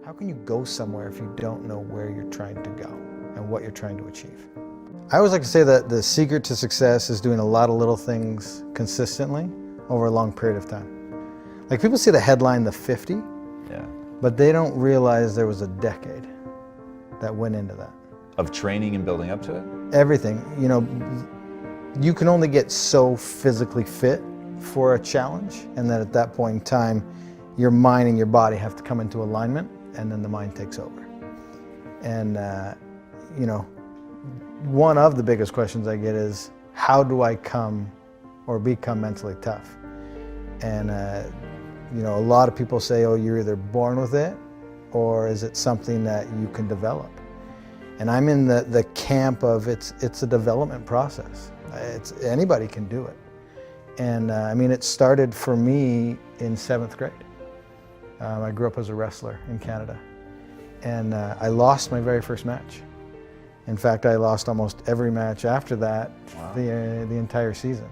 How can you go somewhere if you don't know where you're trying to go and what you're trying to achieve? I always like to say that the secret to success is doing a lot of little things consistently over a long period of time. Like, people see the headline, the 50, Yeah. but they don't realize there was a decade that went into that. Of training and building up to it? Everything, you know, you can only get so physically fit for a challenge, and then at that point in time, your mind and your body have to come into alignment, and then the mind takes over. And, you know, one of the biggest questions I get is, how do I come or become mentally tough? And, you know, a lot of people say, oh, you're either born with it, or is it something that you can develop? And I'm in the camp of it's a development process. Anybody can do it. And I mean, it started for me in 7th grade. I grew up as a wrestler in Canada. And I lost my very first match. In fact, I lost almost every match after that. Wow. the entire season.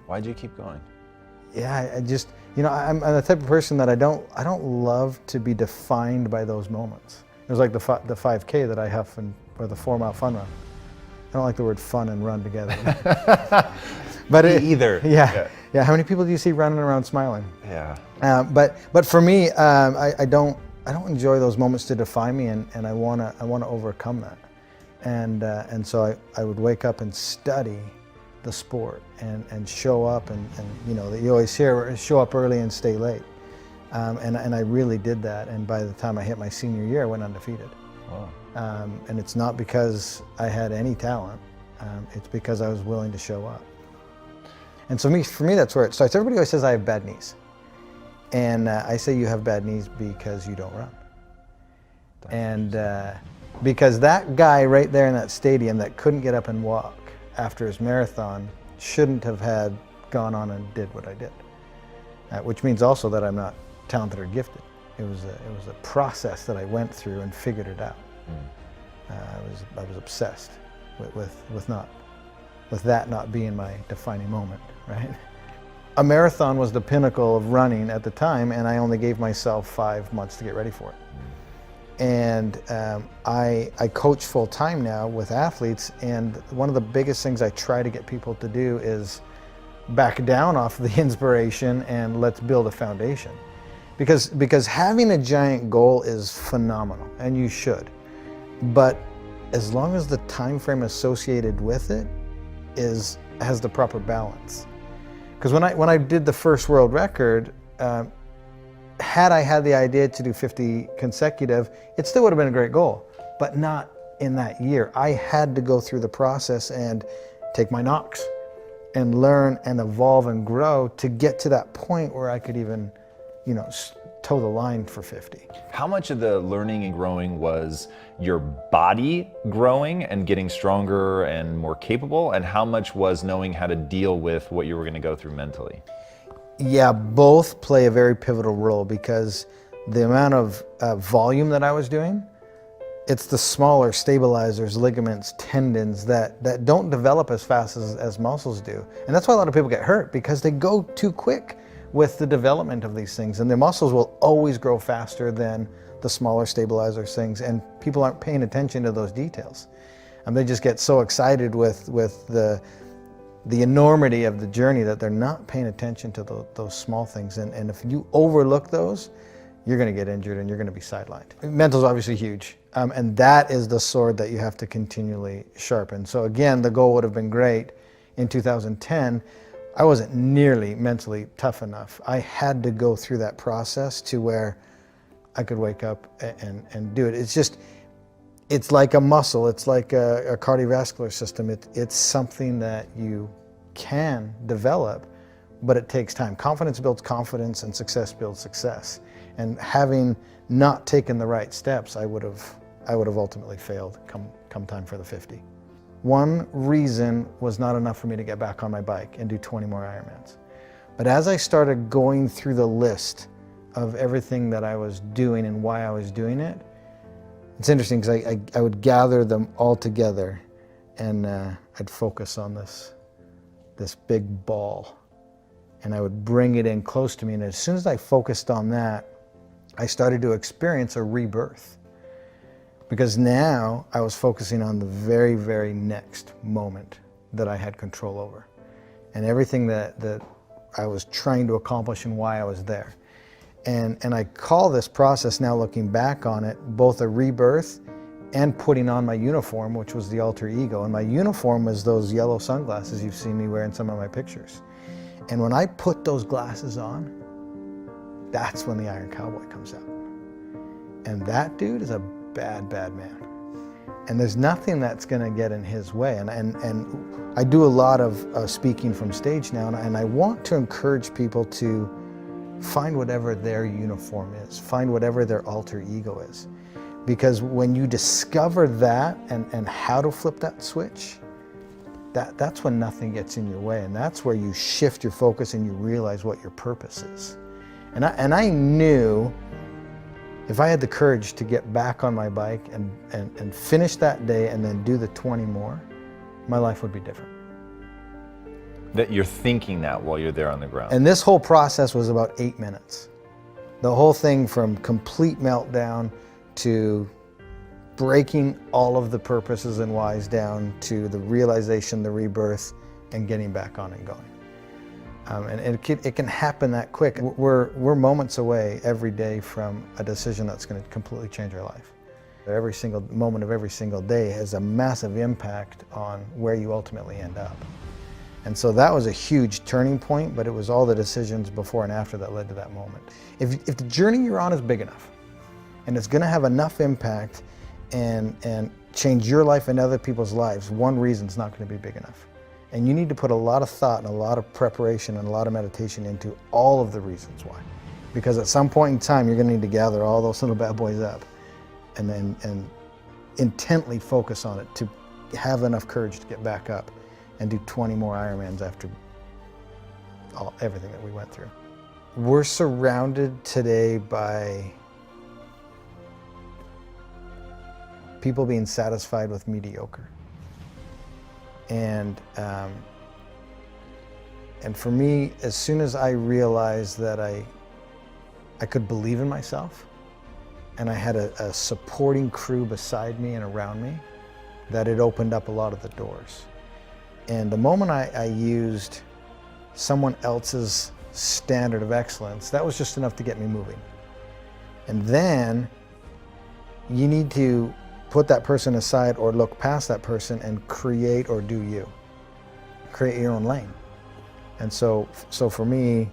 Why'd you keep going? Yeah, I just, you know, I'm the type of person that I don't love to be defined by those moments. It was like the 5K that I huff, or the 4 mile fun run. I don't like the word fun and run together. But either. Yeah. How many people do you see running around smiling? Yeah. But for me, I don't enjoy those moments to define me, and I wanna overcome that. And so I would wake up and study the sport and show up, and you know, that you always hear, show up early and stay late. And I really did that, and by the time I hit my senior year, I went undefeated. Wow. And it's not because I had any talent, it's because I was willing to show up. And so for me, that's where it starts. Everybody always says I have bad knees. And I say you have bad knees because you don't run. And because that guy right there in that stadium that couldn't get up and walk after his marathon shouldn't have had gone on and did what I did. Which means also that I'm not talented or gifted. It was a process that I went through and figured it out. I was obsessed with that not being my defining moment, right? A marathon was the pinnacle of running at the time, and I only gave myself 5 months to get ready for it. And I coach full time now with athletes, and one of the biggest things I try to get people to do is back down off the inspiration and let's build a foundation. Because having a giant goal is phenomenal, and you should. But as long as the time frame associated with it has the proper balance. Because when I did the first world record, had I had the idea to do 50 consecutive, it still would have been a great goal, but not in that year. I had to go through the process and take my knocks and learn and evolve and grow to get to that point where I could even, you know, toe the line for 50. How much of the learning and growing was your body growing and getting stronger and more capable, and how much was knowing how to deal with what you were going to go through mentally? Yeah, both play a very pivotal role, because the amount of volume that I was doing, it's the smaller stabilizers, ligaments, tendons that don't develop as fast as muscles do. And that's why a lot of people get hurt, because they go too quick with the development of these things. And the muscles will always grow faster than the smaller stabilizers things, and people aren't paying attention to those details. And they just get so excited with the enormity of the journey that they're not paying attention to those small things. And if you overlook those, you're going to get injured and you're going to be sidelined. Mental is obviously huge, and that is the sword that you have to continually sharpen. So again, the goal would have been great in 2010. I wasn't nearly mentally tough enough. I had to go through that process to where I could wake up and do it. It's like a muscle. It's like a cardiovascular system. It's something that you can develop, but it takes time. Confidence builds confidence, and success builds success. And having not taken the right steps, I would have ultimately failed come time for the 50. One reason was not enough for me to get back on my bike and do 20 more Ironmans. But as I started going through the list of everything that I was doing and why I was doing it, it's interesting because I would gather them all together, and I'd focus on this big ball, and I would bring it in close to me. And as soon as I focused on that, I started to experience a rebirth, because now I was focusing on the very, very next moment that I had control over, and everything that I was trying to accomplish and why I was there. And I call this process, now looking back on it, both a rebirth and putting on my uniform, which was the alter ego. And my uniform was those yellow sunglasses you've seen me wear in some of my pictures. And when I put those glasses on, that's when the Iron Cowboy comes out. And that dude is a bad, bad man. And there's nothing that's gonna get in his way. And I do a lot of speaking from stage now, and I want to encourage people to find whatever their uniform is, find whatever their alter ego is. Because when you discover that and how to flip that switch, that's when nothing gets in your way, and that's where you shift your focus and you realize what your purpose is. And I knew if I had the courage to get back on my bike and finish that day and then do the 20 more, my life would be different. That you're thinking that while you're there on the ground. And this whole process was about 8 minutes. The whole thing, from complete meltdown to breaking all of the purposes and whys down to the realization, the rebirth, and getting back on and going. And it can happen that quick. We're moments away every day from a decision that's going to completely change our life. Every single moment of every single day has a massive impact on where you ultimately end up. And so that was a huge turning point, but it was all the decisions before and after that led to that moment. If the journey you're on is big enough, and it's going to have enough impact and change your life and other people's lives, one reason's not going to be big enough. And you need to put a lot of thought and a lot of preparation and a lot of meditation into all of the reasons why. Because at some point in time, you're going to need to gather all those little bad boys up and intently focus on it to have enough courage to get back up and do 20 more Ironmans after everything that we went through. We're surrounded today by people being satisfied with mediocre. And for me, as soon as I realized that I could believe in myself, and I had a supporting crew beside me and around me, that it opened up a lot of the doors. And the moment I used someone else's standard of excellence, that was just enough to get me moving. And then you need to put that person aside or look past that person and create or do you. Create your own lane. And so for me,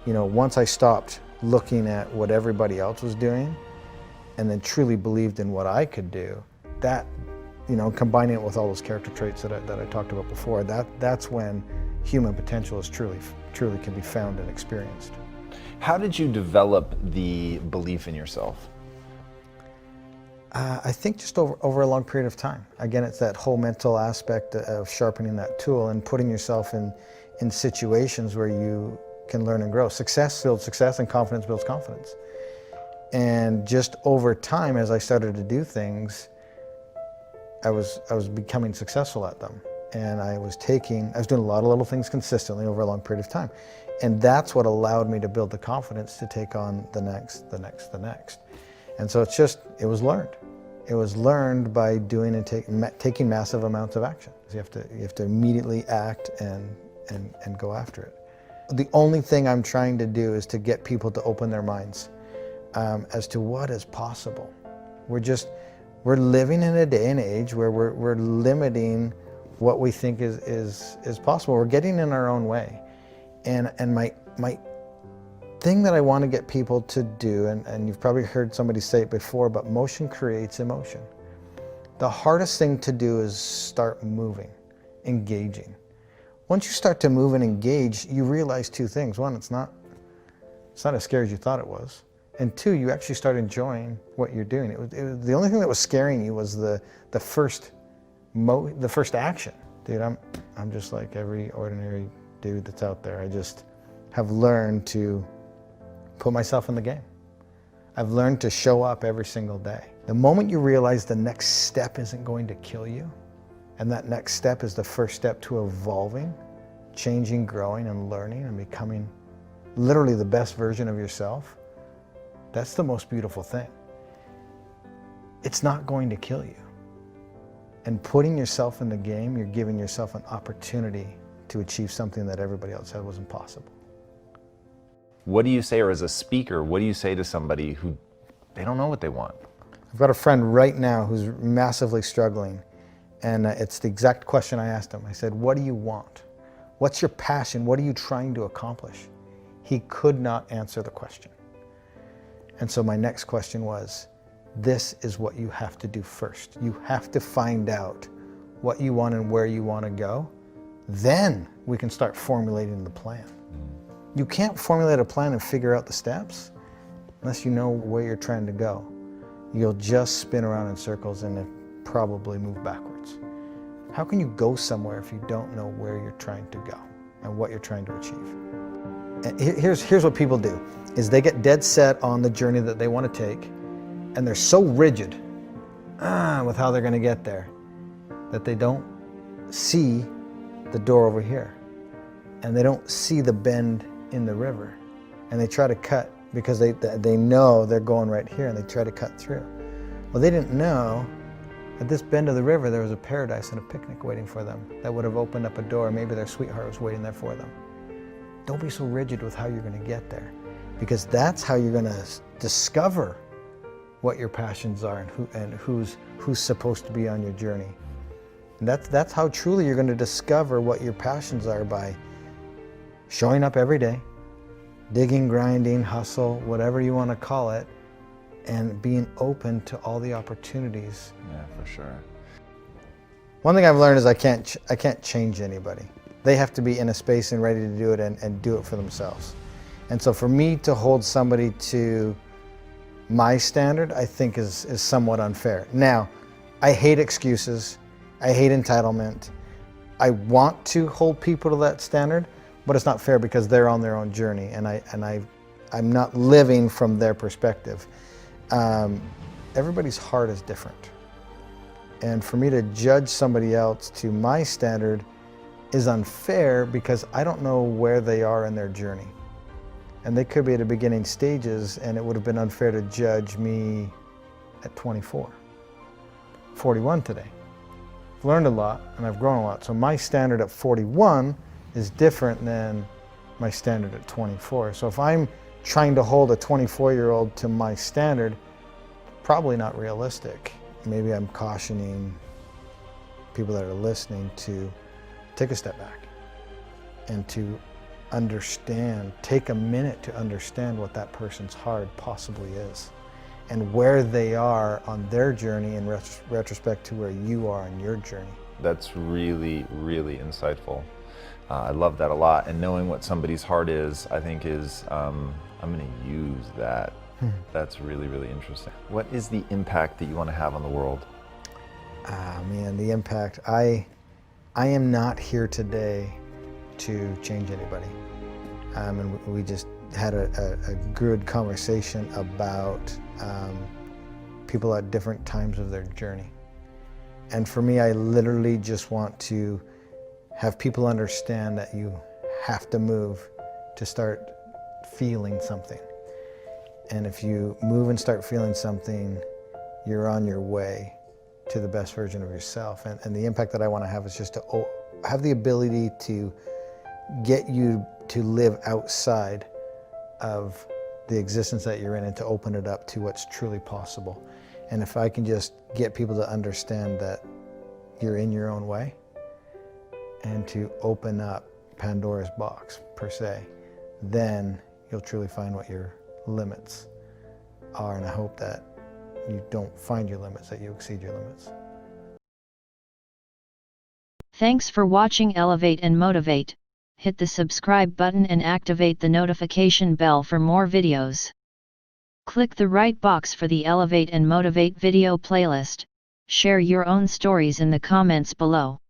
once I stopped looking at what everybody else was doing and then truly believed in what I could do, that, combining it with all those character traits that I talked about before, that's when human potential is truly can be found and experienced. How did you develop the belief in yourself? I think just over a long period of time. Again, it's that whole mental aspect of sharpening that tool and putting yourself in situations where you can learn and grow. Success builds success and confidence builds confidence. And just over time, as I started to do things, I was becoming successful at them. And I was doing a lot of little things consistently over a long period of time. And that's what allowed me to build the confidence to take on the next. And so it was learned. It was learned by doing and taking massive amounts of action. You have to immediately act and go after it. The only thing I'm trying to do is to get people to open their minds as to what is possible. We're living in a day and age where we're limiting what we think is possible. We're getting in our own way. And my thing that I want to get people to do, and you've probably heard somebody say it before, but motion creates emotion. The hardest thing to do is start moving, engaging. Once you start to move and engage, you realize two things. One, it's not as scary as you thought it was. And two, you actually start enjoying what you're doing. It was the only thing that was scaring you was the first action. Dude, I'm just like every ordinary dude that's out there. I just have learned to put myself in the game. I've learned to show up every single day. The moment you realize the next step isn't going to kill you, and that next step is the first step to evolving, changing, growing, and learning, and becoming literally the best version of yourself, That's the most beautiful thing. It's not going to kill you. And putting yourself in the game, you're giving yourself an opportunity to achieve something that everybody else said was impossible. What do you say, or as a speaker, what do you say to somebody who they don't know what they want? I've got a friend right now who's massively struggling, and it's the exact question I asked him. I said, what do you want? What's your passion? What are you trying to accomplish? He could not answer the question. And so my next question was, this is what you have to do first. You have to find out what you want and where you want to go. Then we can start formulating the plan. You can't formulate a plan and figure out the steps unless you know where you're trying to go. You'll just spin around in circles and probably move backwards. How can you go somewhere if you don't know where you're trying to go and what you're trying to achieve? And here's what people do, is they get dead set on the journey that they want to take, and they're so rigid with how they're going to get there that they don't see the door over here, and they don't see the bend in the river, and they try to cut because they know they're going right here, and they try to cut through. Well, they didn't know at this bend of the river there was a paradise and a picnic waiting for them that would have opened up a door. Maybe their sweetheart was waiting there for them. Don't be so rigid with how you're going to get there, because that's how you're going to discover what your passions are and who's supposed to be on your journey. And that's how truly you're going to discover what your passions are, by showing up every day, digging, grinding, hustle, whatever you want to call it, and being open to all the opportunities. Yeah, for sure. One thing I've learned is I can't change anybody. They have to be in a space and ready to do it and do it for themselves. And so for me to hold somebody to my standard, I think is somewhat unfair. Now, I hate excuses. I hate entitlement. I want to hold people to that standard, but it's not fair because they're on their own journey, and I'm not living from their perspective. Everybody's heart is different. And for me to judge somebody else to my standard is unfair because I don't know where they are in their journey. And they could be at the beginning stages, and it would have been unfair to judge me at 24. 41 today. I've learned a lot and I've grown a lot. So my standard at 41 is different than my standard at 24. So if I'm trying to hold a 24-year-old to my standard, probably not realistic. Maybe I'm cautioning people that are listening to take a step back and to understand, take a minute to understand what that person's heart possibly is and where they are on their journey in retrospect to where you are on your journey. That's really, really insightful. I love that a lot. And knowing what somebody's heart is, I think is, I'm going to use that. That's really, really interesting. What is the impact that you want to have on the world? Man, the impact. I am not here today to change anybody. And we just had a good conversation about people at different times of their journey. And for me, I literally just want to have people understand that you have to move to start feeling something. And if you move and start feeling something, you're on your way to the best version of yourself. And the impact that I want to have is just to have the ability to get you to live outside of the existence that you're in and to open it up to what's truly possible. And if I can just get people to understand that you're in your own way and to open up Pandora's box, per se, then you'll truly find what your limits are. And I hope that you don't find your limits, that you exceed your limits. Thanks for watching Elevate and Motivate. Hit the subscribe button and activate the notification bell for more videos. Click the right box for the Elevate and Motivate video playlist. Share your own stories in the comments below.